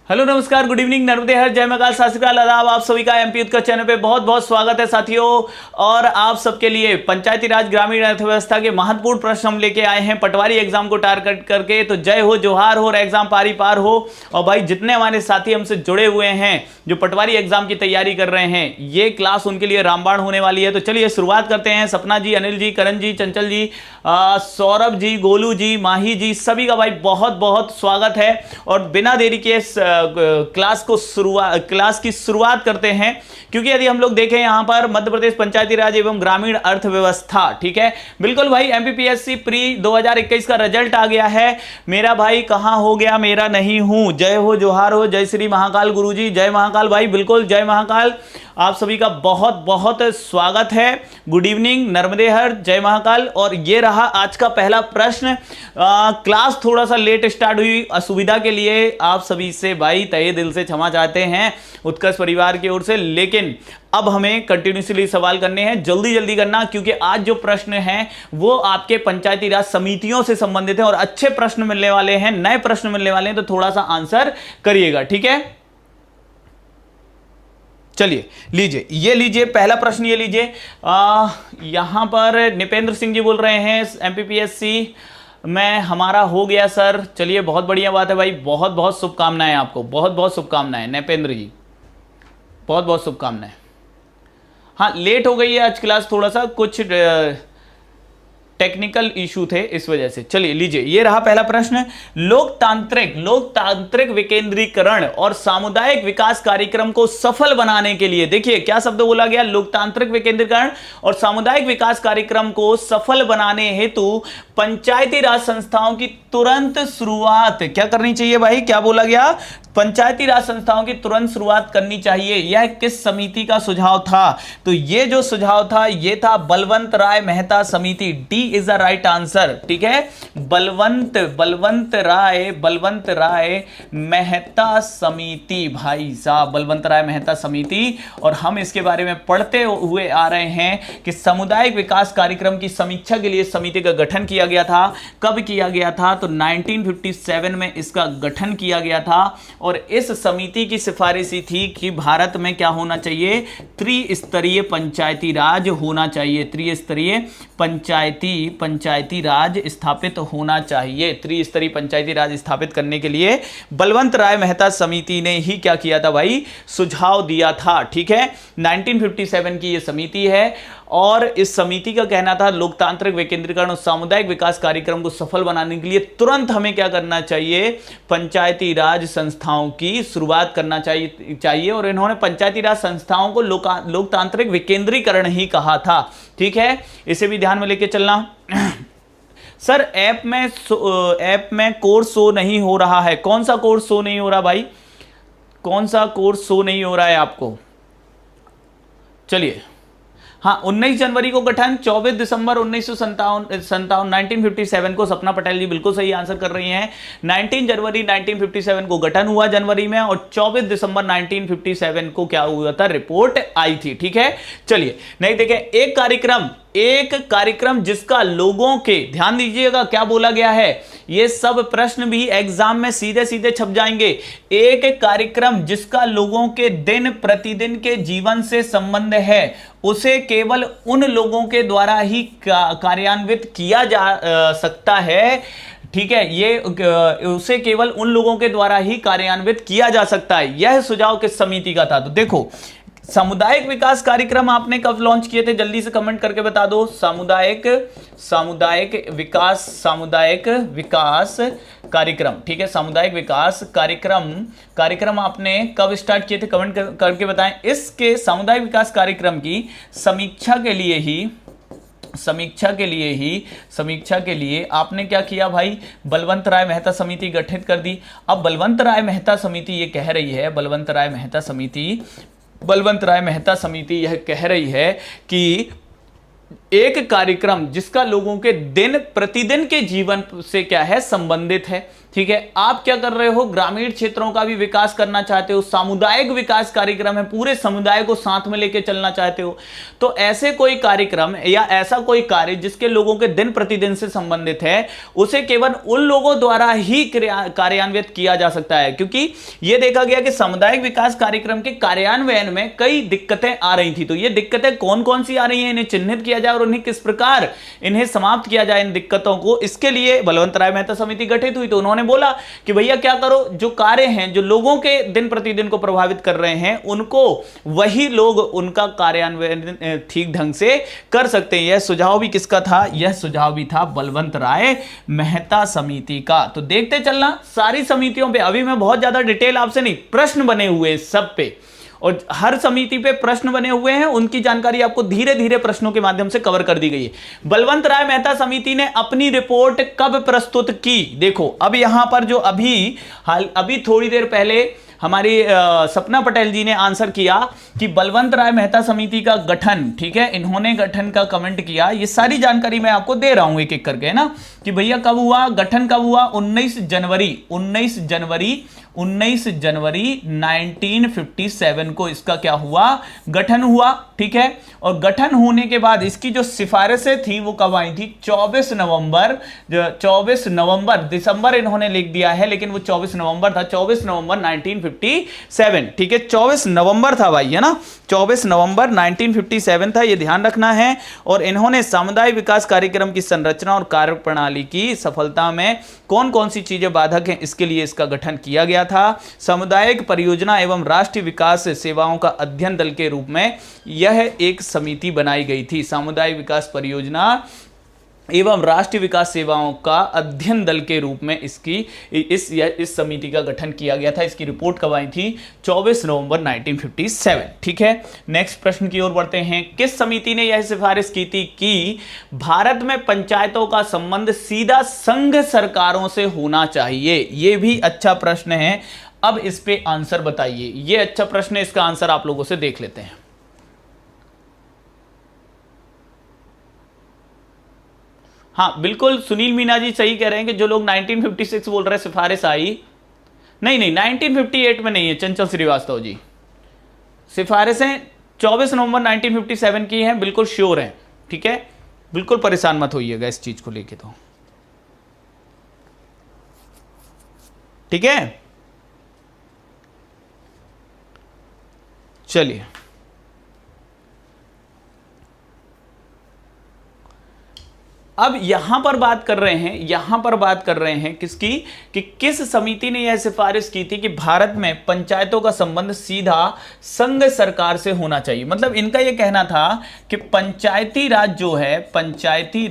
Hello नमस्कार good evening नर्मदे हर जय महाकाल सत श्री अकाल आदाब। आप सभी का एमपी उत्कर्ष चैनल पे बहुत बहुत स्वागत है साथियों। और आप सबके लिए पंचायती राज ग्रामीण अर्थव्यवस्था के महत्वपूर्ण प्रश्न हम लेके आए हैं पटवारी एग्जाम को टारगेट करके। तो जय हो, जोहार हो और एग्जाम पारी पार हो। और भाई जितने हमारे साथी हमसे जुड़े हुए हैं जो पटवारी एग्जाम की तैयारी कर रहे हैं, ये क्लास उनके लिए रामबाण होने वाली है। तो चलिए शुरुआत करते हैं। सपना जी, अनिल जी, करण जी, चंचल जी, सौरभ जी, गोलू जी, माही जी, सभी का भाई बहुत बहुत स्वागत है। और बिना देरी के क्लास की शुरुआत करते हैं, क्योंकि यदि हम लोग देखें यहां पर मध्य प्रदेश पंचायती राज एवं ग्रामीण अर्थव्यवस्था, ठीक है, बिल्कुल भाई एमपीपीएससी प्री 2021 का रिजल्ट आ गया है। मेरा भाई कहां हो गया, मेरा नहीं हूं। जय हो, जोहार हो, जय श्री महाकाल गुरुजी, जय महाकाल भाई, बिल्कुल जय महाकाल। आप सभी का बहुत बहुत स्वागत है। गुड इवनिंग नर्मदे हर जय महाकाल। और ये रहा आज का पहला प्रश्न। क्लास थोड़ा सा लेट स्टार्ट हुई, असुविधा के लिए आप सभी से भाई तहे दिल से क्षमा चाहते हैं उत्कर्ष परिवार की ओर से। लेकिन अब हमें कंटिन्यूसली सवाल करने हैं, जल्दी जल्दी करना, क्योंकि आज जो प्रश्न हैं वो आपके पंचायती राज समितियों से संबंधित है और अच्छे प्रश्न मिलने वाले हैं, नए प्रश्न मिलने वाले हैं। तो थोड़ा सा आंसर करिएगा, ठीक है। चलिए लीजिए, ये लीजिए पहला प्रश्न, ये लीजिए। यहां पर निपेंद्र सिंह जी बोल रहे हैं एमपीपीएससी में हमारा हो गया सर। चलिए बहुत बढ़िया बात है भाई, बहुत बहुत शुभकामनाएं आपको, बहुत बहुत शुभकामनाएं नपेंद्र जी, बहुत बहुत शुभकामनाएं। हाँ लेट हो गई है आज क्लास, थोड़ा सा कुछ टेक्निकल इशू थे इस वजह से। चलिए लीजिए, ये रहा पहला प्रश्न। लोकतांत्रिक विकेंद्रीकरण और सामुदायिक विकास कार्यक्रम को सफल बनाने के लिए, देखिए क्या शब्द बोला गया, लोकतांत्रिक विकेंद्रीकरण और सामुदायिक विकास कार्यक्रम को सफल बनाने हेतु पंचायती राज संस्थाओं की तुरंत शुरुआत क्या करनी चाहिए भाई, क्या बोला गया, पंचायती राज संस्थाओं की तुरंत शुरुआत करनी चाहिए। यह किस समिति का सुझाव था? तो यह जो सुझाव था ये था बलवंत राय मेहता समिति। D is the right answer, ठीक है। बलवंत राय मेहता समिति, भाई साहब बलवंत राय मेहता समिति। और हम इसके बारे में पढ़ते हुए आ रहे हैं कि सामुदायिक विकास कार्यक्रम की समीक्षा के लिए समिति का गठन किया गया था। कब किया गया था? तो 1957 में इसका गठन किया गया था। और इस समिति की सिफारिश थी कि भारत में क्या होना चाहिए, त्रिस्तरीय पंचायती राज होना चाहिए, त्रिस्तरीय पंचायती राज स्थापित होना चाहिए। त्रिस्तरीय पंचायती राज स्थापित करने के लिए बलवंत राय मेहता समिति ने ही क्या किया था भाई, सुझाव दिया था, ठीक है। 1957 की यह समिति है और इस समिति का कहना था लोकतांत्रिक विकेंद्रीकरण और सामुदायिक विकास कार्यक्रम को सफल बनाने के लिए तुरंत हमें क्या करना चाहिए, पंचायती राज संस्थाओं की शुरुआत करना चाहिए। और इन्होंने पंचायती राज संस्थाओं को लोकतांत्रिक विकेंद्रीकरण ही कहा था, ठीक है। इसे भी ध्यान में लेके चलना। सर ऐप में कोर्स शो नहीं हो रहा है। कौन सा कोर्स शो नहीं हो रहा भाई, कौन सा कोर्स शो नहीं हो रहा है आपको? चलिए, हाँ 19 जनवरी को गठन, 24 दिसंबर 1957 को, सपना पटेल जी बिल्कुल सही आंसर कर रही हैं। 19 जनवरी 1957 को गठन हुआ जनवरी में और 24 दिसंबर 1957 को क्या हुआ था, रिपोर्ट आई थी, ठीक है। चलिए नहीं देखें, एक कार्यक्रम जिसका लोगों के, ध्यान दीजिएगा क्या बोला गया है, ये सब प्रश्न भी एग्जाम में सीधे सीधे छप जाएंगे। एक कार्यक्रम जिसका लोगों के दिन प्रतिदिन के जीवन से संबंध है उसे केवल उन लोगों के द्वारा ही कार्यान्वित किया जा सकता है, ठीक है। ये उसे केवल उन लोगों के द्वारा ही कार्यान्वित किया जा सकता है। यह सुझाव किस समिति का था? तो देखो, सामुदायिक विकास कार्यक्रम आपने कब लॉन्च किए थे, जल्दी से कमेंट करके बता दो। सामुदायिक विकास कार्यक्रम, ठीक है। सामुदायिक विकास कार्यक्रम आपने कब स्टार्ट किए थे, कमेंट करके बताएं। इसके सामुदायिक विकास कार्यक्रम की समीक्षा के लिए आपने क्या किया भाई, बलवंत राय मेहता समिति गठित कर दी। अब बलवंत राय मेहता समिति ये कह रही है, बलवंत राय मेहता समिति यह कह रही है कि एक कार्यक्रम जिसका लोगों के दिन प्रतिदिन के जीवन से क्या है, संबंधित है। ठीक है, आप क्या कर रहे हो, ग्रामीण क्षेत्रों का भी विकास करना चाहते हो, सामुदायिक विकास कार्यक्रम है, पूरे समुदाय को साथ में लेके चलना चाहते हो, तो ऐसे कोई कार्यक्रम या ऐसा कोई कार्य जिसके लोगों के दिन प्रतिदिन से संबंधित है, उसे केवल उन लोगों द्वारा ही कार्यान्वित किया जा सकता है। क्योंकि यह देखा गया कि सामुदायिक विकास कार्यक्रम के कार्यान्वयन में कई दिक्कतें आ रही थी। तो ये दिक्कतें कौन कौन सी आ रही हैं, इन्हें चिन्हित किया जाए और उन्हें किस प्रकार इन्हें समाप्त किया जाए इन दिक्कतों को, इसके लिए बलवंत राय मेहता समिति गठित हुई। तो उन्होंने बोला कि भैया क्या करो, जो कार्य हैं जो लोगों के दिन प्रतिदिन को प्रभावित कर रहे हैं, उनको वही लोग उनका कार्यान्वयन ठीक ढंग से कर सकते हैं। यह सुझाव भी किसका था, यह सुझाव भी था बलवंत राय मेहता समिति का। तो देखते चलना सारी समितियों पे, अभी मैं बहुत ज्यादा डिटेल आपसे नहीं, प्रश्न बने हुए सब पे, और हर समिति पे प्रश्न बने हुए हैं, उनकी जानकारी आपको धीरे धीरे प्रश्नों के माध्यम से कवर कर दी गई है। बलवंत राय मेहता समिति ने अपनी रिपोर्ट कब प्रस्तुत की, देखो अब यहां पर जो अभी थोड़ी देर पहले हमारी सपना पटेल जी ने आंसर किया कि बलवंत राय मेहता समिति का गठन, ठीक है, इन्होंने गठन का कमेंट किया। ये सारी जानकारी मैं आपको दे रहा हूं एक एक करके ना, कि भैया कब हुआ, गठन कब हुआ, 19 जनवरी 1957 को इसका क्या हुआ, गठन हुआ। ठीक है, और गठन होने के बाद इसकी जो सिफारिशें थी वो कब आई थी, 24 नवंबर, दिसंबर इन्होंने लिख दिया है लेकिन वो 24 नवंबर था, 24 नवंबर 1957। ठीक है, 24 नवंबर था भाई, है ना, 24 नवंबर 1957 था, ये ध्यान रखना है। और इन्होंने सामुदायिक विकास कार्यक्रम की संरचना और कार्यप्रणाली की सफलता में कौन कौन सी चीजें बाधक हैं, इसके लिए इसका गठन किया गया था। सामुदायिक परियोजना एवं राष्ट्रीय विकास सेवाओं का अध्ययन दल के रूप में यह एक समिति बनाई गई थी। सामुदायिक विकास परियोजना एवं राष्ट्रीय विकास सेवाओं का अध्ययन दल के रूप में इस समिति का गठन किया गया था। इसकी रिपोर्ट कब आई थी, 24 नवंबर 1957। ठीक है, नेक्स्ट प्रश्न की ओर बढ़ते हैं। किस समिति ने यह सिफारिश की थी कि भारत में पंचायतों का संबंध सीधा संघ सरकारों से होना चाहिए? यह भी अच्छा प्रश्न है, अब इस पे आंसर बताइए। यह अच्छा प्रश्न है, इसका आंसर आप लोगों से देख लेते हैं। हाँ बिल्कुल, सुनील मीना जी सही कह रहे हैं कि जो लोग 1956 बोल रहे हैं सिफारिश आई, नहीं 1958 में नहीं है चंचल श्रीवास्तव जी, सिफारिशें 24 नवंबर 1957 की हैं, बिल्कुल श्योर हैं। ठीक है, बिल्कुल परेशान मत होइएगा इस चीज को लेके। तो ठीक है, चलिए अब यहां पर बात कर रहे हैं किसकी, कि किस समिति ने यह सिफारिश की थी कि भारत में पंचायतों का संबंध सीधा संघ सरकार से होना चाहिए। मतलब इनका यह कहना था कि पंचायती राज जो है, पंचायती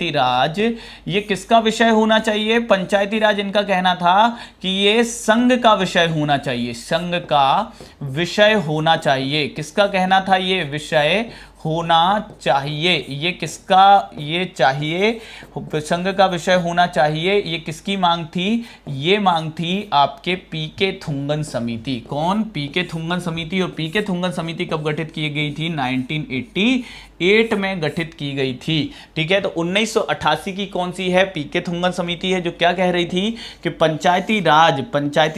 राज ये किसका विषय होना चाहिए, पंचायती राज इनका कहना था कि ये संघ का विषय होना चाहिए, संघ का विषय होना चाहिए। किसका कहना था, ये विषय होना चाहिए, ये किसका, ये चाहिए संघ का विषय होना चाहिए। ये किसकी मांग थी, ये मांग थी आपके पीके थुंगन समिति। कौन, पीके थुंगन समिति। और पीके थुंगन समिति कब गठित की गई थी, 1988 में गठित की गई थी। ठीक है, तो 1988 की कौन सी है, पीके थुंगन समिति है, जो क्या कह रही थी कि पंचायती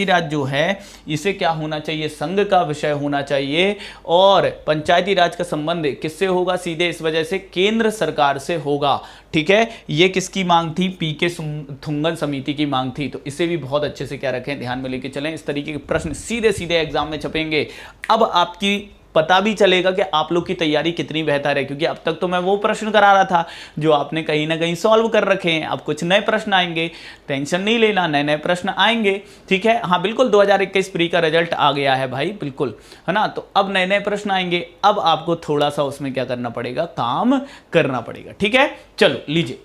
राज जो है इसे क्या होना चाहिए, संघ का विषय होना चाहिए। और पंचायती राज का संबंध किससे होगा, सीधे इस वजह से केंद्र सरकार से होगा। ठीक है, ये किसकी मांग थी, पीके थुंगन समिति की मांग थी। तो इसे भी बहुत अच्छे से क्या रखें, ध्यान में लेके चलें। इस तरीके के प्रश्न सीधे सीधे एग्जाम में छपेंगे। अब आपकी पता भी चलेगा कि आप लोग की तैयारी कितनी बेहतर है, क्योंकि अब तक तो मैं वो प्रश्न करा रहा था जो आपने कहीं ना कहीं सॉल्व कर रखे हैं। अब कुछ नए प्रश्न आएंगे, टेंशन नहीं लेना, नए नए प्रश्न आएंगे। ठीक है, हाँ बिल्कुल 2021 प्री का रिजल्ट आ गया है भाई, बिल्कुल, है ना। तो अब नए नए प्रश्न आएंगे, अब आपको थोड़ा सा उसमें क्या करना पड़ेगा, काम करना पड़ेगा। ठीक है, चलो लीजिए।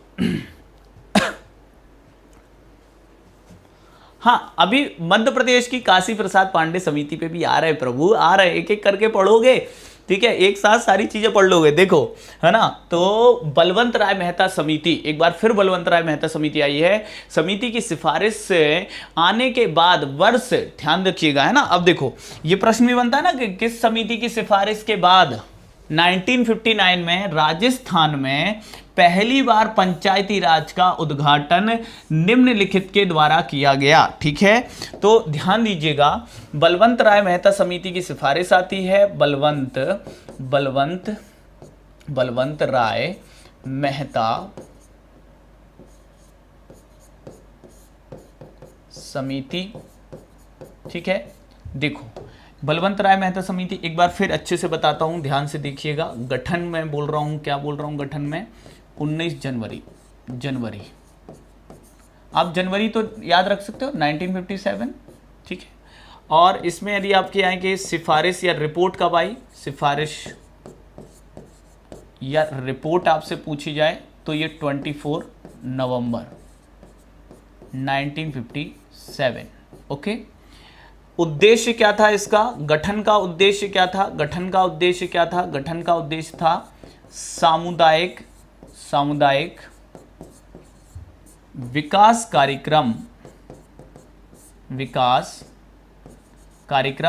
हाँ, अभी मध्य प्रदेश की काशी प्रसाद पांडे समिति पे भी आ रहे हैं प्रभु, आ रहे, एक एक करके पढ़ोगे। ठीक है, एक साथ सारी चीजें पढ़ लोगे, देखो, है ना। तो बलवंत राय मेहता समिति, एक बार फिर बलवंत राय मेहता समिति आई है। समिति की सिफारिश से आने के बाद वर्ष, ध्यान रखिएगा, है ना। अब देखो ये प्रश्न भी बनता है ना कि किस समिति की सिफारिश के बाद, 1959 में राजस्थान में पहली बार पंचायती राज का उद्घाटन निम्नलिखित के द्वारा किया गया। ठीक है, तो ध्यान दीजिएगा, बलवंत राय मेहता समिति की सिफारिश आती है। बलवंत राय मेहता समिति। ठीक है, देखो बलवंत राय मेहता समिति एक बार फिर अच्छे से बताता हूं, ध्यान से देखिएगा। गठन में बोल रहा हूं, क्या बोल रहा हूं गठन में, 19 जनवरी। आप जनवरी तो याद रख सकते हो, 1957। ठीक है, और इसमें यदि आपके आएंगे सिफारिश या रिपोर्ट कब आई, सिफारिश या रिपोर्ट आपसे पूछी जाए तो ये 24 नवंबर 1957। ओके, उद्देश्य क्या था इसका, गठन का उद्देश्य क्या था, गठन का उद्देश्य क्या था, गठन का उद्देश्य था सामुदायिक विकास कार्यक्रम,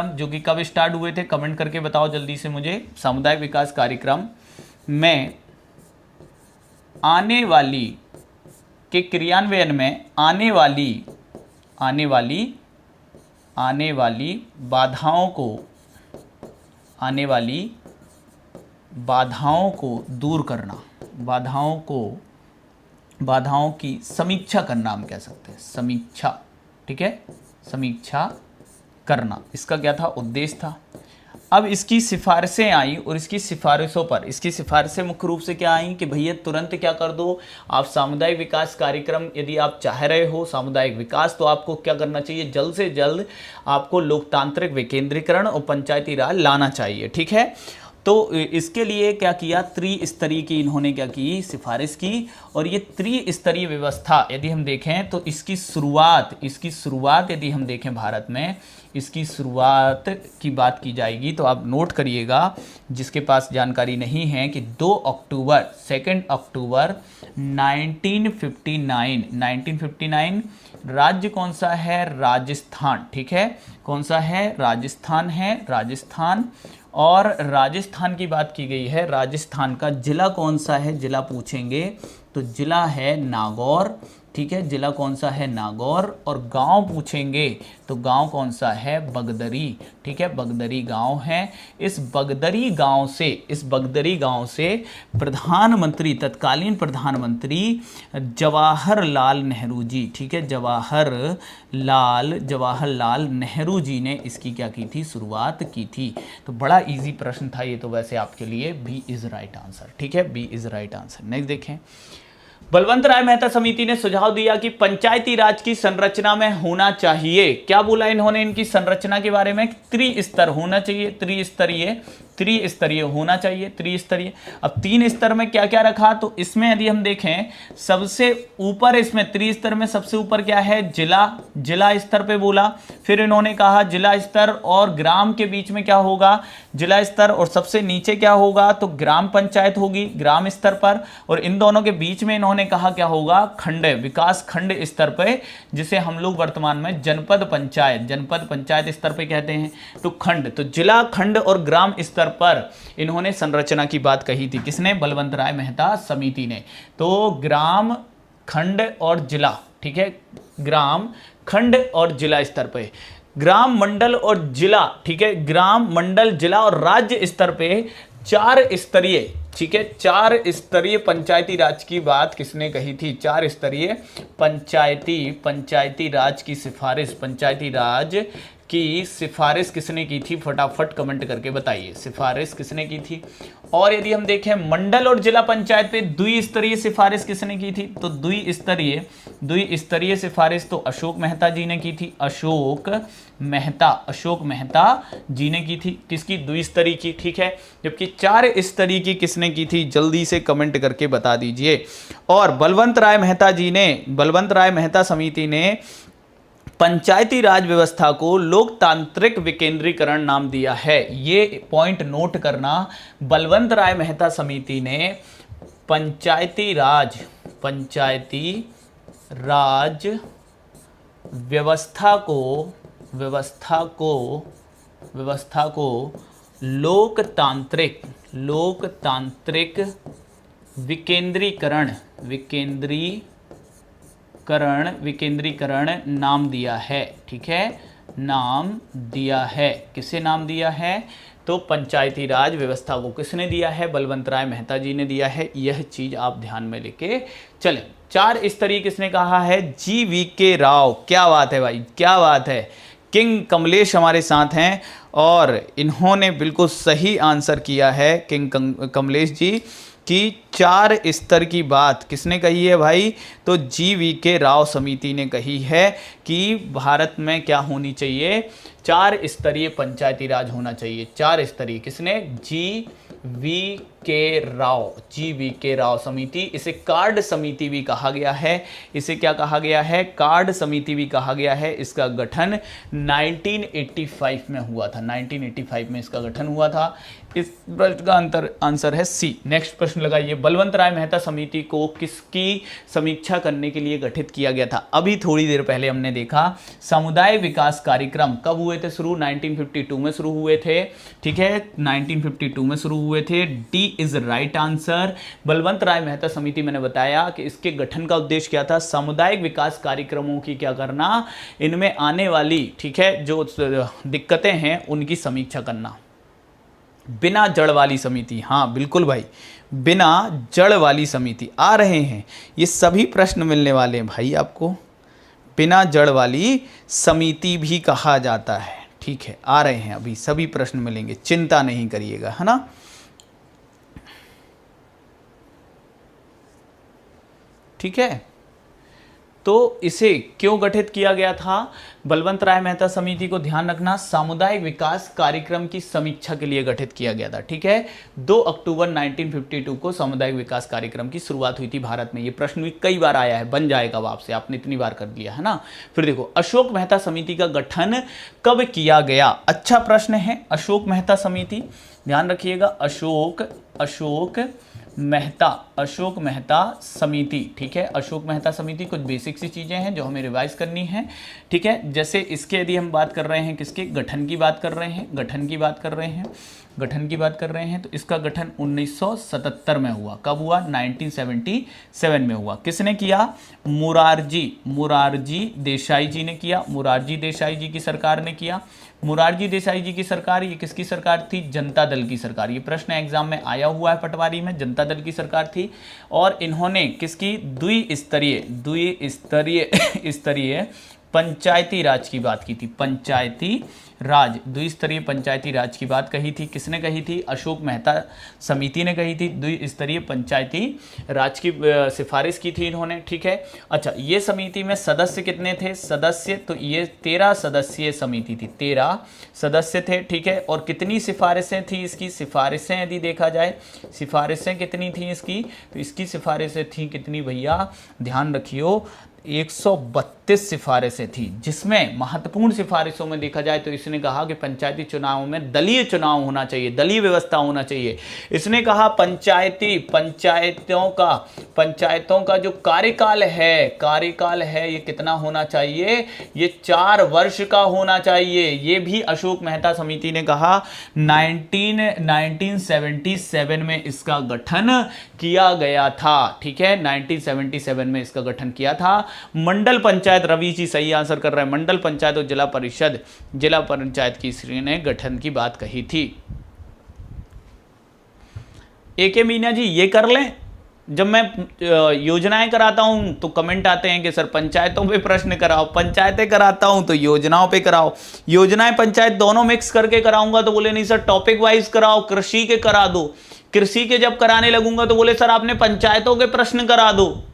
जो कि कब स्टार्ट हुए थे, कमेंट करके बताओ जल्दी से मुझे। सामुदायिक विकास कार्यक्रम में आने वाली के क्रियान्वयन में आने वाली बाधाओं को दूर करना, बाधाओं की समीक्षा करना हम कह सकते हैं, समीक्षा। ठीक है, समीक्षा करना, इसका क्या था, उद्देश्य था। अब इसकी सिफारिशें आई और इसकी सिफारिशें मुख्य रूप से क्या आई कि भैया तुरंत क्या कर दो आप, सामुदायिक विकास कार्यक्रम यदि आप चाह रहे हो सामुदायिक विकास, तो आपको क्या करना चाहिए, जल्द से जल्द आपको लोकतांत्रिक विकेंद्रीकरण और पंचायती राज लाना चाहिए। ठीक है, तो इसके लिए क्या किया, त्रिस्तरीय की इन्होंने क्या की, सिफारिश की। और ये त्रिस्तरीय व्यवस्था यदि हम देखें तो इसकी शुरुआत यदि हम देखें भारत में, इसकी शुरुआत की बात की जाएगी तो आप नोट करिएगा, जिसके पास जानकारी नहीं है, कि 2 अक्टूबर 1959 राज्य कौन सा है, राजस्थान। ठीक है, कौन सा है, राजस्थान। और राजस्थान की बात की गई है, राजस्थान का जिला कौन सा है, जिला पूछेंगे तो जिला है नागौर। ठीक है, जिला कौन सा है, नागौर। और गांव पूछेंगे तो गांव कौन सा है, बगदरी। ठीक है, बगदरी गांव है। इस बगदरी गांव से प्रधानमंत्री, तत्कालीन प्रधानमंत्री जवाहरलाल नेहरू जी, ठीक है, जवाहरलाल नेहरू जी ने इसकी क्या की थी, शुरुआत की थी। तो बड़ा इजी प्रश्न था ये तो वैसे आपके लिए, बी इज राइट आंसर। ठीक है, B is right answer. Next देखें, बलवंत राय मेहता समिति ने सुझाव दिया कि पंचायती राज की संरचना में होना चाहिए, क्या बोला इन्होंने इनकी संरचना के बारे में, त्रिस्तर होना चाहिए, त्रिस्तरीय होना चाहिए, त्रिस्तरीय। अब 3 स्तर में क्या क्या रखा, तो इसमें यदि हम देखें सबसे ऊपर, इसमें त्रिस्तर में सबसे ऊपर क्या है, जिला स्तर पे बोला। फिर इन्होंने कहा जिला स्तर और ग्राम के बीच में क्या होगा, जिला स्तर, और सबसे नीचे क्या होगा, तो ग्राम पंचायत होगी ग्राम स्तर पर। और इन दोनों के बीच में इन्होंने कहा क्या होगा, खंड, विकास खंड स्तर पे, जिसे हम लोग वर्तमान में जनपद पंचायत स्तर पे कहते हैं। तो खंड, तो जिला, खंड और ग्राम स्तर पर इन्होंने संरचना की बात कही थी, किसने, बलवंत राय मेहता समिति ने। तो ग्राम, खंड और जिला, ठीक है, ग्राम, खंड और जिला स्तर पे, ग्राम, मंडल और जिला, ठीक है, ग्राम, मंडल, जिला और राज्य स्तर पे 4 स्तरीय, ठीक है, 4 स्तरीय पंचायती राज की बात किसने कही थी, 4 स्तरीय पंचायती राज की सिफारिश, पंचायती राज की सिफारिश किसने की थी, फटाफट कमेंट करके बताइए, सिफारिश किसने की थी। और यदि हम देखें मंडल और जिला पंचायत पे द्विस्तरीय सिफारिश किसने की थी, तो द्विस्तरीय सिफारिश तो अशोक मेहता जी ने की थी, अशोक मेहता जी ने की थी, किसकी, द्विस्तरीय की। ठीक है, जबकि 4 स्तरीय की किसने की थी, जल्दी से कमेंट करके बता दीजिए। और बलवंत राय मेहता समिति ने पंचायती राज व्यवस्था को लोकतांत्रिक विकेंद्रीकरण नाम दिया है। ये पॉइंट नोट करना, बलवंत राय मेहता समिति ने पंचायती राज व्यवस्था को लोकतांत्रिक लोकतांत्रिक विकेंद्रीकरण विकेंद्रीकरण नाम दिया है, ठीक है, नाम दिया है। किसे नाम दिया है? तो पंचायती राज व्यवस्था को किसने दिया है? बलवंत राय मेहता जी ने दिया है। यह चीज आप ध्यान में लेके चलें। 4 स्तरीय किसने कहा है? GVK राव। क्या बात है भाई, क्या बात है। किंग कमलेश हमारे साथ हैं और इन्होंने बिल्कुल सही आंसर किया है, किंग कमलेश जी, कि 4 स्तर की बात किसने कही है भाई? तो GVK राव समिति ने कही है कि भारत में क्या होनी चाहिए? 4 स्तरीय पंचायती राज होना चाहिए। 4 स्तरीय किसने? GVK राव समिति। इसे कार्ड समिति भी कहा गया है। इसे क्या कहा गया है? कार्ड समिति भी कहा गया है। इसका गठन 1985 में हुआ था। 1985 में इसका गठन हुआ था। इस प्रश्न का आंसर है सी। नेक्स्ट प्रश्न लगाइए। बलवंत राय मेहता समिति को किसकी समीक्षा करने के लिए गठित किया गया था? अभी थोड़ी देर पहले हमने देखा समुदाय विकास कार्यक्रम कब हुए थे शुरू? 1952 में शुरू हुए थे, ठीक है, 1952 में शुरू हुए थे। D is right answer. Balwant Rai Mehta समिति, मैंने बताया कि इसके गठन का उद्देश्य क्या था? सामुदायिक विकास कार्यक्रमों की क्या करना, इनमें आने वाली, ठीक है, जो दिक्कतें हैं उनकी समीक्षा करना। बिना जड़ वाली समिति, हाँ बिल्कुल भाई, बिना जड़ वाली समिति आ रहे हैं। ये सभी प्रश्न मिलने वाले हैं भाई आपको। बिना जड़ वाली समिति भी कहा जाता है, ठीक है, आ रहे हैं, अभी सभी प्रश्न मिलेंगे, चिंता नहीं करिएगा, है ना। ठीक है, तो इसे क्यों गठित किया गया था? बलवंत राय मेहता समिति को ध्यान रखना, सामुदायिक विकास कार्यक्रम की समीक्षा के लिए गठित किया गया था, ठीक है। 2 अक्टूबर 1952 को सामुदायिक विकास कार्यक्रम की शुरुआत हुई थी भारत में। ये प्रश्न भी कई बार आया है, बन जाएगा अब आपसे, आपने इतनी बार कर दिया है ना। फिर देखो, अशोक मेहता समिति का गठन कब किया गया? अच्छा प्रश्न है। अशोक मेहता समिति, ध्यान रखिएगा, अशोक मेहता समिति, ठीक है। अशोक मेहता समिति, कुछ बेसिक सी चीजें हैं जो हमें रिवाइज करनी है, ठीक है। जैसे इसके यदि हम बात कर रहे हैं, किसके गठन की बात कर रहे हैं, गठन की बात कर रहे हैं, तो इसका गठन 1977 में हुआ। कब हुआ? 1977 में हुआ। किसने किया? मुरारजी देसाई जी ने किया। मुरारजी देसाई जी की सरकार ने किया। मुरारजी देसाई जी की सरकार, ये किसकी सरकार थी? जनता दल की सरकार। ये प्रश्न एग्जाम में आया हुआ है पटवारी में, जनता दल की सरकार थी। और इन्होंने किसकी? द्विस्तरीय पंचायती राज की बात की थी। द्विस्तरीय पंचायती राज की बात कही थी। किसने कही थी? अशोक मेहता समिति ने कही थी। द्विस्तरीय पंचायती राज की सिफारिश की थी इन्होंने, ठीक है। अच्छा, ये समिति में सदस्य कितने थे? सदस्य तो ये 13 सदस्यीय समिति थी, 13 सदस्य थे, ठीक है। और कितनी सिफारिशें थी इसकी? सिफारिशें यदि देखा जाए, सिफारिशें कितनी थी इसकी? तो इसकी सिफारिशें थी कितनी भैया? ध्यान रखियो, 132 सिफारिशें थी, जिसमें महत्वपूर्ण सिफारिशों में देखा जाए तो इसने कहा कि पंचायती चुनाव में दलीय चुनाव होना चाहिए, दलीय व्यवस्था होना चाहिए। इसने कहा पंचायतों का जो कार्यकाल है ये कितना होना चाहिए? ये 4 वर्ष का होना चाहिए। ये भी अशोक मेहता समिति ने कहा। 1977 में इसका गठन किया गया था, ठीक है, 1977 में इसका गठन किया था। मंडल पंचायत, रवि जी सही आंसर कर रहे हैं, मंडल पंचायत और जिला पंचायत की श्री ने गठन की बात कही थी। एके मीना जी ये कर लें, जब मैं योजनाएं कराता हूं तो कमेंट आते हैं कि सर पंचायतों पे प्रश्न कराओ, पंचायतें कराता हूं तो योजनाओं पे कराओ, योजनाएं पंचायत दोनों मिक्स करके कराऊंगा तो बोले नहीं सर टॉपिक वाइज कराओ, कृषि के करा दो। कृषि के जब कराने लगूंगा तो बोले सर आपने पंचायतों के प्रश्न करा दो।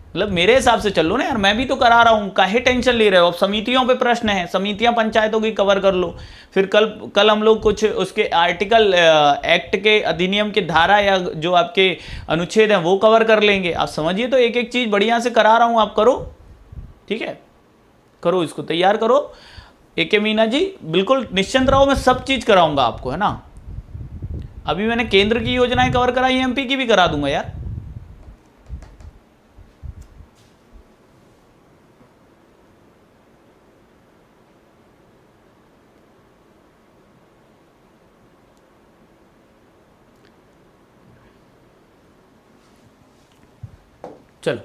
मतलब मेरे हिसाब से चल लो ना यार, मैं भी तो करा रहा हूं, काहे टेंशन ले रहे हो? अब समितियों पे प्रश्न है, समितियां पंचायतों की कवर कर लो। फिर कल हम लोग कुछ उसके आर्टिकल एक्ट के अधिनियम के धारा या जो आपके अनुच्छेद हैं वो कवर कर लेंगे। आप समझिए, तो एक एक चीज बढ़िया से करा रहा हूं, आप करो, ठीक है, करो, इसको तैयार करो। एके मीना जी बिल्कुल निश्चिंत रहो, मैं सब चीज कराऊंगा आपको, है ना। अभी मैंने केंद्र की योजनाएं कवर कराई, एमपी की भी करा दूंगा यार। चलो,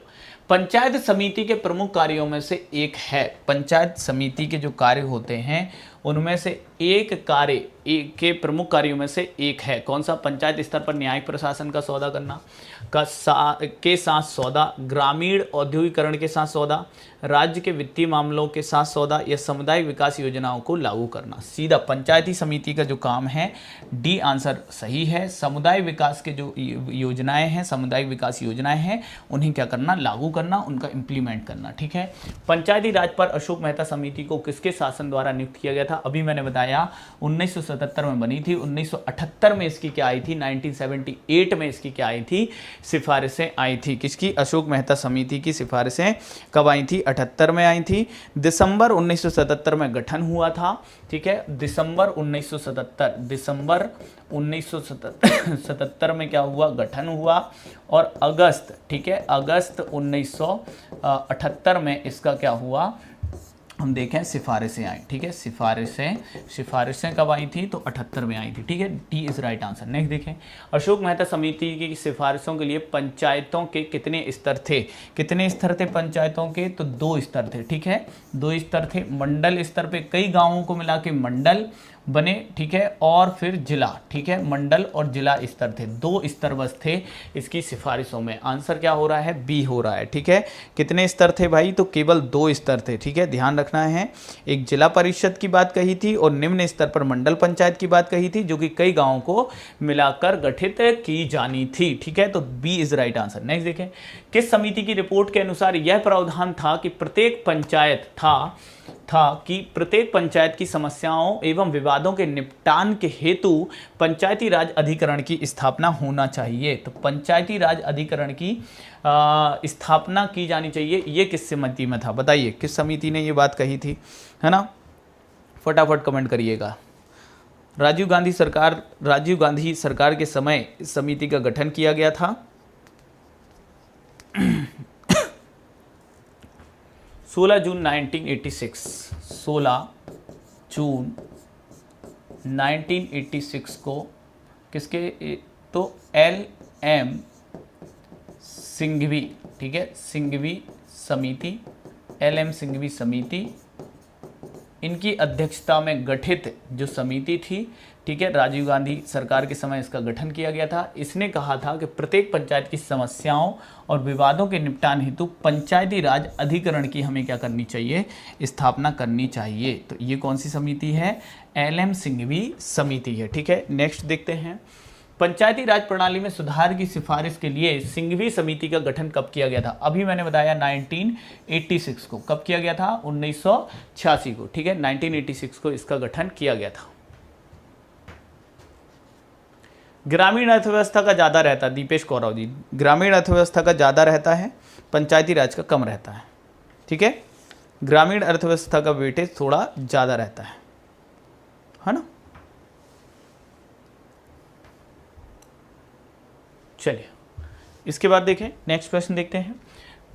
पंचायत समिति के प्रमुख कार्यों में से एक है, पंचायत समिति के जो कार्य होते हैं उनमें से एक कार्य के प्रमुख कार्यों में से एक है कौन सा? पंचायत स्तर पर न्यायिक प्रशासन का सौदा करना के साथ सौदा, ग्रामीण औद्योगिकरण के साथ सौदा, राज्य के वित्तीय मामलों के साथ सौदा या सामुदायिक विकास योजनाओं को लागू करना। सीधा पंचायती समिति का जो काम है, डी आंसर सही है। समुदाय विकास के जो योजनाएं हैं, सामुदायिक विकास योजनाएं हैं, उन्हें क्या करना? लागू करना, उनका इम्प्लीमेंट करना। ठीक है। पंचायती राज पर अशोक मेहता समिति को किसके शासन द्वारा नियुक्त किया गया था? अभी मैंने बताया 1977 में बनी थी, 1978 में इसकी क्या आई थी? 1978 में इसकी क्या आई थी? सिफारिशें आई थी। किसकी? अशोक मेहता समिति की सिफारिशें कब आई थी? 78 में आई थी। दिसंबर 1977 में गठन हुआ था। ठीक है, दिसंबर 1977 में क्या हुआ? गठन हुआ। और अगस्त, ठीक है, अगस्त 1978 में इसका क्या हुआ? हम देखें, सिफारिशें आई। ठीक है, सिफारिशें कब आई थी? तो 78 में आई थी। ठीक है, D is right answer. Next देखें, अशोक मेहता समिति की सिफारिशों के लिए पंचायतों के कितने स्तर थे? कितने स्तर थे पंचायतों के? तो 2 स्तर थे। ठीक है, 2 स्तर थे। मंडल स्तर पे कई गांवों को मिला के मंडल बने। ठीक है, और फिर जिला। ठीक है, मंडल और जिला स्तर थे, 2 स्तर बस थे इसकी सिफारिशों में। आंसर क्या हो रहा है? बी हो रहा है। ठीक है, कितने स्तर थे भाई? तो केवल 2 स्तर थे। ठीक है, ध्यान रखना है। एक जिला परिषद की बात कही थी और निम्न स्तर पर मंडल पंचायत की बात कही थी, जो कि कई गांवों को मिलाकर गठित की जानी थी। ठीक है, तो B is right answer. Next देखें, किस समिति की रिपोर्ट के अनुसार यह प्रावधान था कि प्रत्येक पंचायत की समस्याओं एवं विवादों के निपटान के हेतु पंचायती राज अधिकरण की स्थापना होना चाहिए? तो पंचायती राज अधिकरण की स्थापना की जानी चाहिए। ये किस समिति में था? बताइए, किस समिति ने ये बात कही थी? है ना, फटाफट कमेंट करिएगा। राजीव गांधी सरकार के समय इस समिति का गठन किया गया था। 16 जून 1986 को किसके? तो LM सिंघवी। ठीक है, सिंघवी समिति, LM सिंघवी समिति, इनकी अध्यक्षता में गठित जो समिति थी। ठीक है, राजीव गांधी सरकार के समय इसका गठन किया गया था। इसने कहा था कि प्रत्येक पंचायत की समस्याओं और विवादों के निपटान हेतु पंचायती राज अधिकरण की हमें क्या करनी चाहिए? स्थापना करनी चाहिए। तो ये कौन सी समिति है? LM सिंघवी समिति है। ठीक है, नेक्स्ट देखते हैं, पंचायती राज प्रणाली में सुधार की सिफारिश के लिए सिंघवी समिति का गठन कब किया गया था? अभी मैंने बताया 1986 को। कब किया गया था? 1986 को। ठीक है, 1986 को इसका गठन किया गया था। ग्रामीण अर्थव्यवस्था का ज़्यादा रहता है, दीपेश कौरव जी, ग्रामीण अर्थव्यवस्था का ज़्यादा रहता है, पंचायती राज का कम रहता है। ठीक है, ग्रामीण अर्थव्यवस्था का वेटेज थोड़ा ज़्यादा रहता है ना। चलिए, इसके बाद देखें, नेक्स्ट प्रश्न देखते हैं,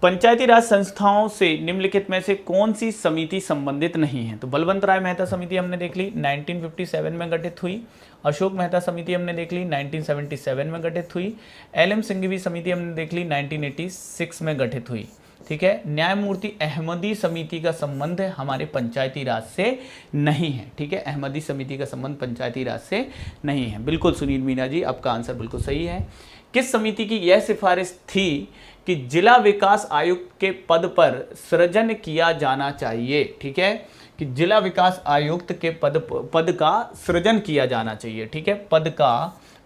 पंचायती राज संस्थाओं से निम्नलिखित में से कौन सी समिति संबंधित नहीं है? तो बलवंत राय मेहता समिति हमने देख ली, 1957 में गठित हुई। अशोक मेहता समिति हमने देख ली, 1977 में गठित हुई। LM सिंघवी समिति हमने देख ली, 1986 में गठित हुई। ठीक है, न्यायमूर्ति अहमदी समिति का संबंध हमारे पंचायती राज से नहीं है। ठीक है, अहमदी समिति का संबंध पंचायती राज से नहीं है। बिल्कुल सुनील मीना जी, आपका आंसर बिल्कुल सही है। किस समिति की यह सिफारिश थी कि जिला विकास आयुक्त के पद पर सृजन किया जाना चाहिए? ठीक है, कि जिला विकास आयुक्त के पद का सृजन किया जाना चाहिए। ठीक है,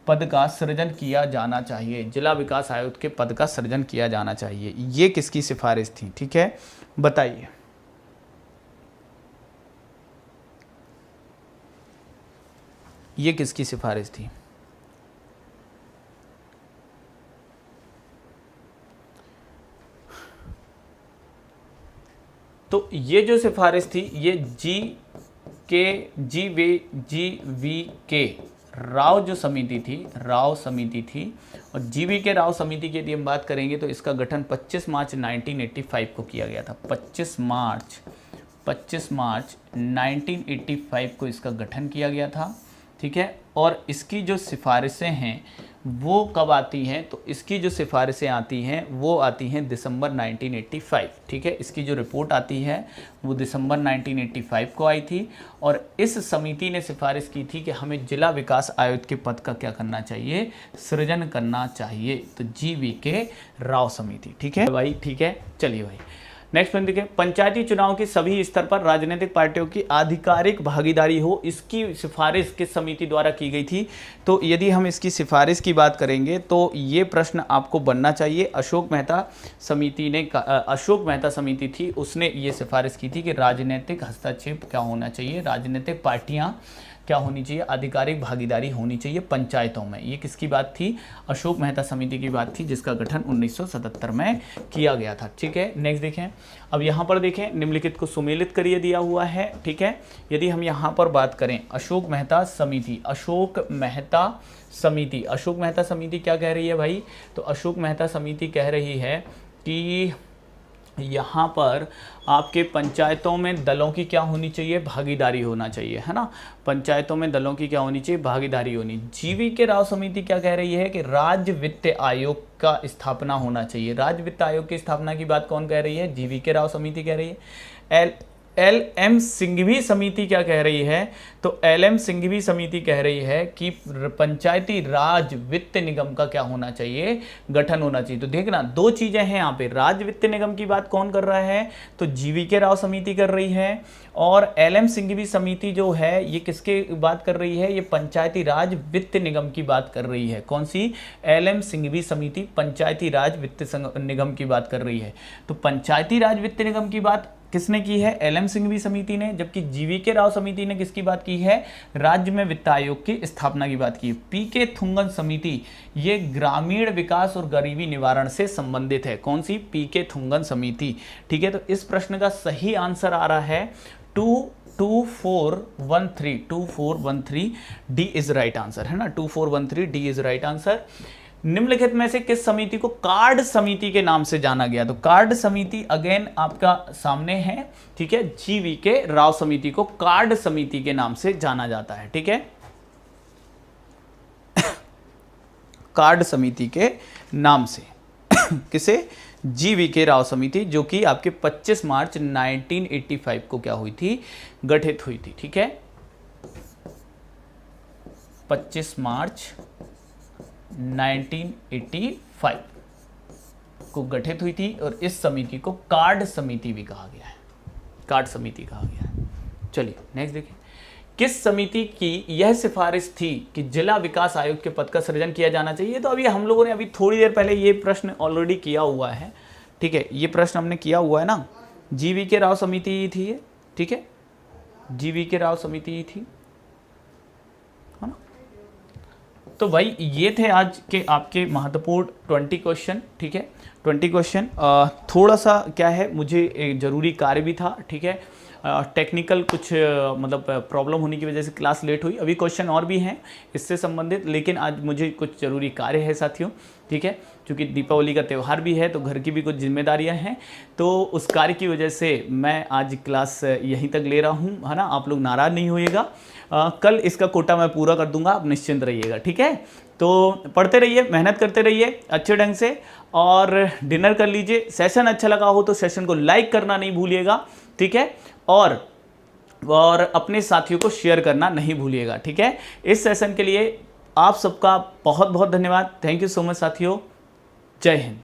पद का सृजन किया जाना चाहिए, जिला विकास आयुक्त के पद का सृजन किया जाना चाहिए। ये किसकी सिफारिश थी? ठीक है, बताइए। ये किसकी सिफारिश थी? तो ये जो सिफारिश थी, ये GVK राव जो समिति थी, राव समिति थी। और GVK राव समिति की यदि हम बात करेंगे तो इसका गठन 25 मार्च 1985 को किया गया था। 25 मार्च 1985 को इसका गठन किया गया था। ठीक है, और इसकी जो सिफारिशें हैं वो कब आती हैं, तो इसकी जो सिफारिशें आती हैं वो आती हैं दिसंबर 1985, ठीक है। इसकी जो रिपोर्ट आती है वो दिसंबर 1985 को आई थी और इस समिति ने सिफारिश की थी कि हमें जिला विकास आयुक्त के पद का क्या करना चाहिए, सृजन करना चाहिए। तो GVK राव समिति, ठीक है भाई, ठीक है। चलिए भाई नेक्स्ट पॉइंट देखिए, पंचायती चुनाव के सभी स्तर पर राजनीतिक पार्टियों की आधिकारिक भागीदारी हो, इसकी सिफारिश किस समिति द्वारा की गई थी। तो यदि हम इसकी सिफारिश की बात करेंगे तो ये प्रश्न आपको बनना चाहिए। अशोक मेहता समिति थी, उसने ये सिफारिश की थी कि राजनीतिक हस्तक्षेप क्या होना चाहिए, राजनीतिक पार्टियां क्या होनी चाहिए, आधिकारिक भागीदारी होनी चाहिए पंचायतों में। ये किसकी बात थी, अशोक मेहता समिति की बात थी, जिसका गठन 1977 में किया गया था, ठीक है। नेक्स्ट देखें, अब यहाँ पर देखें, निम्नलिखित को सुमेलित करिए दिया हुआ है, ठीक है। यदि हम यहाँ पर बात करें अशोक मेहता समिति क्या कह रही है भाई, तो अशोक मेहता समिति कह रही है कि यहाँ पर आपके पंचायतों में दलों की क्या होनी चाहिए, भागीदारी होना चाहिए, है ना। पंचायतों में दलों की क्या होनी चाहिए, भागीदारी होनी। GVK राव समिति क्या कह रही है कि राज्य वित्त आयोग का स्थापना होना चाहिए। राज्य वित्त आयोग की स्थापना की बात कौन कह रही है, GVK राव समिति कह रही है। LM सिंघवी समिति क्या कह रही है, तो LM सिंघवी समिति कह रही है कि पंचायती राज वित्त निगम का क्या होना चाहिए, गठन होना चाहिए। तो देखना दो चीजें हैं यहाँ पे, राज्य वित्त निगम की बात कौन कर रहा है, तो GVK राव समिति कर रही है, और LM सिंघवी समिति जो है ये किसके बात कर रही है, ये पंचायती राज वित्त निगम की बात कर रही है। कौन सी, LM सिंघवी समिति पंचायती राज वित्त निगम की बात कर रही है। तो पंचायती राज वित्त निगम की बात किसने की है, LM सिंघवी समिति ने, जबकि GVK राव समिति ने किसकी बात की है, राज्य में वित्त आयोग की स्थापना की बात की है। PK थुंगन समिति ये ग्रामीण विकास और गरीबी निवारण से संबंधित है। कौन सी, PK थुंगन समिति, ठीक है। तो इस प्रश्न का सही आंसर आ रहा है 2413 डी इज राइट आंसर, है ना। 2413 डी इज राइट आंसर। निम्नलिखित में से किस समिति को कार्ड समिति के नाम से जाना गया, तो कार्ड समिति अगेन आपका सामने है, ठीक है। GVK राव समिति को कार्ड समिति के नाम से जाना जाता है, ठीक है। कार्ड समिति के नाम से किसे, GVK राव समिति, जो कि आपके 25 मार्च 1985 को क्या हुई थी, गठित हुई थी, ठीक है। 25 मार्च 1985 को गठित हुई थी और इस समिति को कार्ड समिति भी कहा गया है, कार्ड समिति कहा गया है। चलिए नेक्स्ट देखिए, किस समिति की यह सिफारिश थी कि जिला विकास आयुक्त के पद का सृजन किया जाना चाहिए। तो अभी हम लोगों ने अभी थोड़ी देर पहले ये प्रश्न ऑलरेडी किया हुआ है, ठीक है। ये प्रश्न हमने किया हुआ है ना, GVK राव समिति ही थी ये, ठीक है। GVK राव समिति ही थी, है ना। तो भाई ये थे आज के आपके महत्वपूर्ण 20 क्वेश्चन, ठीक है। 20 क्वेश्चन। थोड़ा सा क्या है, मुझे एक जरूरी कार्य भी था, ठीक है। टेक्निकल कुछ मतलब प्रॉब्लम होने की वजह से क्लास लेट हुई। अभी क्वेश्चन और भी हैं इससे संबंधित, लेकिन आज मुझे कुछ ज़रूरी कार्य है साथियों, ठीक है। क्योंकि दीपावली का त्यौहार भी है तो घर की भी कुछ जिम्मेदारियां हैं, तो उस कार्य की वजह से मैं आज क्लास यहीं तक ले रहा हूं, है ना। आप लोग नाराज़ नहीं होइएगा, कल इसका कोटा मैं पूरा कर दूंगा, आप निश्चिंत रहिएगा, ठीक है। तो पढ़ते रहिए, मेहनत करते रहिए अच्छे ढंग से, और डिनर कर लीजिए। सेशन अच्छा लगा हो तो सेशन को लाइक करना नहीं भूलिएगा, ठीक है। और अपने साथियों को शेयर करना नहीं भूलिएगा, ठीक है। इस सेशन के लिए आप सबका बहुत बहुत धन्यवाद। थैंक यू सो मच साथियों, जय हिंद।